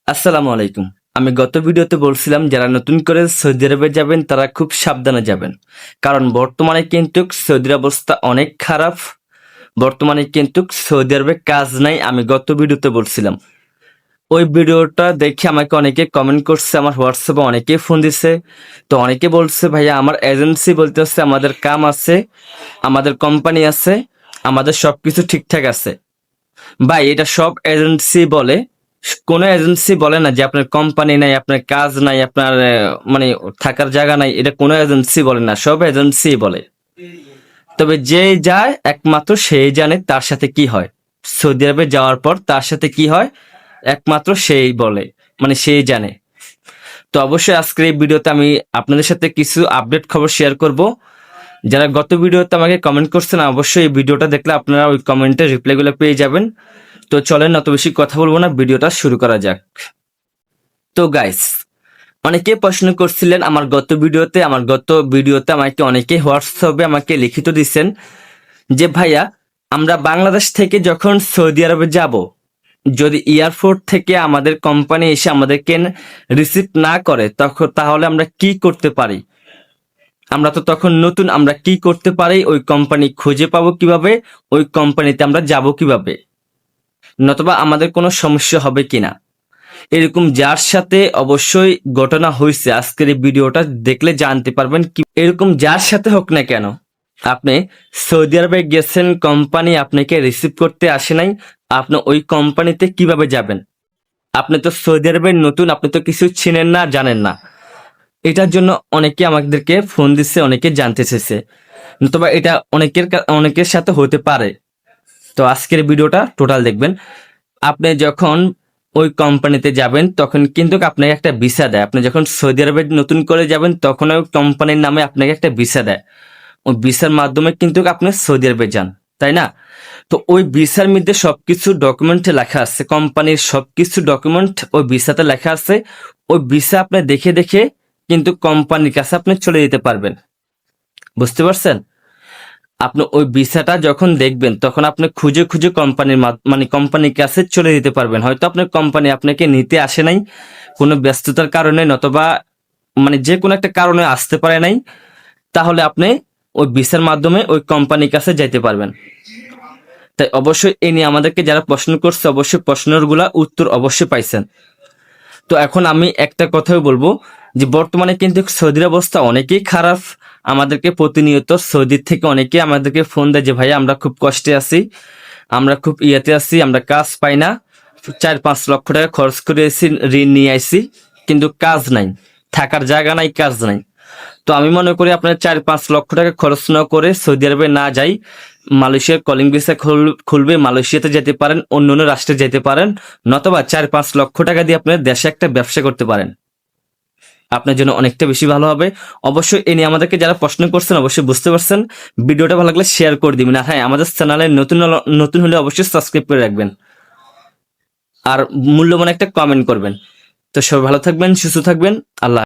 আসসালামু আলাইকুম। আমি গত ভিডিওতে বলছিলাম যারা নতুন করে সৌদি আরবে যাবেন তারা খুব সাবধানে যাবেন। কারণ বর্তমানে কিন্তু সৌদির অবস্থা অনেক খারাপ। বর্তমানে কিন্তু সৌদি আরবে কাজ নাই, আমি গত ভিডিওতে বলছিলাম। ওই ভিডিওটা দেখে আমাকে অনেকে কমেন্ট করছে, আমার হোয়াটসঅ্যাপে অনেকেই ফোন দিছে। তো অনেকে বলছে ভাইয়া আমার এজেন্সি বলতেছে আমাদের কাম আছে, আমাদের কোম্পানি আছে, আমাদের সবকিছু ঠিকঠাক আছে। ভাই এটা সব এজেন্সি বলে, কোনো এজেন্সি বলে না যে আপনার কোম্পানি নাই, আপনার কাজ নাই, আপনার মানে থাকার জায়গা নাই। এটা কোনো এজেন্সি বলে না, সব এজেন্সি বলে। তবে যে যায় একমাত্র সেই জানে তার সাথে কি হয়। সৌদি আরবে যাওয়ার পর তার সাথে কি হয় একমাত্র সেই বলে, মানে সেই জানে। তো অবশ্যই আজকের এই ভিডিওতে আমি আপনাদের সাথে কিছু আপডেট খবর শেয়ার করব। যারা গত ভিডিওতে আমাকে কমেন্ট করছেন অবশ্যই এই ভিডিওটা দেখলে আপনারা ওই কমেন্টের রিপ্লাইগুলো পেয়ে যাবেন। তো চলেন অত বেশি কথা বলবো না, ভিডিওটা শুরু করা যাক। তো গাইস, অনেকে প্রশ্ন করছিলেন আমার গত ভিডিওতে আমাকে অনেকে হোয়াটসঅ্যাপে আমাকে লিখিত দিচ্ছেন যে ভাইয়া আমরা বাংলাদেশ থেকে যখন সৌদি আরবে যাব, যদি এয়ারপোর্ট থেকে আমাদের কোম্পানি এসে আমাদেরকে রিসিভ না করে তখন তাহলে আমরা কি করতে পারি? আমরা তো তখন নতুন, আমরা কি করতে পারি? ওই কোম্পানি খুঁজে পাবো কিভাবে? ওই কোম্পানিতে আমরা যাব কিভাবে? নতুবা আমাদের কোনো সমস্যা হবে কিনা? এরকম যার সাথে অবশ্যই ঘটনা হয়েছে আজকের এই ভিডিওটা দেখলে জানতে পারবেন। কি এরকম যার সাথে হোক না কেন, আপনি সৌদি আরবে গেছেন, কোম্পানি আপনাকে রিসিভ করতে আসে নাই, আপনি ওই কোম্পানিতে কিভাবে যাবেন? আপনি তো সৌদি আরবের নতুন, আপনি তো কিছু চিনেন না, জানেন না। এটার জন্য অনেকে আমাদেরকে ফোন দিচ্ছে, অনেকে জানতে চেয়েছে। নতুবা এটা অনেকের সাথে হতে পারে। তো আজকের ভিডিওটা টোটাল দেখবেন। আপনি যখন ওই কোম্পানিতে যাবেন তখন কিন্তু আপনাকে একটা ভিসা দেয়। আপনি যখন সৌদি আরবে নতুন করে যাবেন তখন ওই কোম্পানির নামে আপনাকে একটা ভিসা দেয়। ওই ভিসার মাধ্যমে কিন্তু আপনি সৌদি আরবে যান, তাই না? তো ওই ভিসার মধ্যে সবকিছু ডকুমেন্টে লেখা আছে, কোম্পানির সবকিছু ডকুমেন্ট ওই ভিসাতে লেখা আছে। ওই ভিসা আপনি দেখে দেখে কিন্তু কোম্পানির কাছে আপনি চলে যেতে পারবেন। বুঝতে পারছেন? আপনি ওই ভিসাটা যখন দেখবেন তখন আপনি খুঁজে খুঁজে মানে কোম্পানির কাছে চলে যেতে পারবেন। হয়তো আপনার কোম্পানি আপনাকে নিতে আসে নাই কোনো ব্যস্ততার কারণে, নতবা মানে যে কোনো একটা কারণে আসতে পারে নাই, তাহলে আপনি ওই ভিসার মাধ্যমে ওই কোম্পানির কাছে যাইতে পারবেন। তাই অবশ্যই এ নিয়ে আমাদেরকে যারা প্রশ্ন করছে অবশ্যই প্রশ্নগুলা উত্তর অবশ্যই পাইছেন। তো এখন আমি একটা কথাই বলবো যে বর্তমানে কিন্তু সৌদির অবস্থা অনেকেই খারাপ। আমাদেরকে প্রতিনিয়ত সৌদির থেকে অনেকে আমাদেরকে ফোন দেয় যে ভাই আমরা খুব কষ্টে আছি, আমরা খুব ইয়েতে আছি, আমরা কাজ পাই না, 4-5 লক্ষ টাকা খরচ করে এসি, ঋণ নিয়ে আইছি, কিন্তু কাজ নাই, থাকার জায়গা নাই, কাজ নাই। তো আমি মনে করি আপনার 4-5 লক্ষ টাকা খরচ না করে সৌদি আরবে না যাই, মালয়েশিয়ার কলিং ভিসা খুলবে, মালয়েশিয়াতে যেতে পারেন, অন্য অন্য রাষ্ট্রে যেতে পারেন, নতবা 4-5 লক্ষ টাকা দিয়ে আপনার দেশে একটা ব্যবসা করতে পারেন। আপনার জন্য অনেকটা বেশি ভালো হবে। অবশ্যই এ নিয়ে আমাদেরকে যারা প্রশ্ন করছেন অবশ্যই বুঝতে পারছেন। ভিডিওটা ভালো লাগলে শেয়ার করে দিবেন। আর হ্যাঁ, আমাদের চ্যানেলে নতুন হলে অবশ্যই সাবস্ক্রাইব করে রাখবেন আর মূল্যবান একটা কমেন্ট করবেন। তো সবাই ভালো থাকবেন, সুস্থ থাকবেন। আল্লাহ।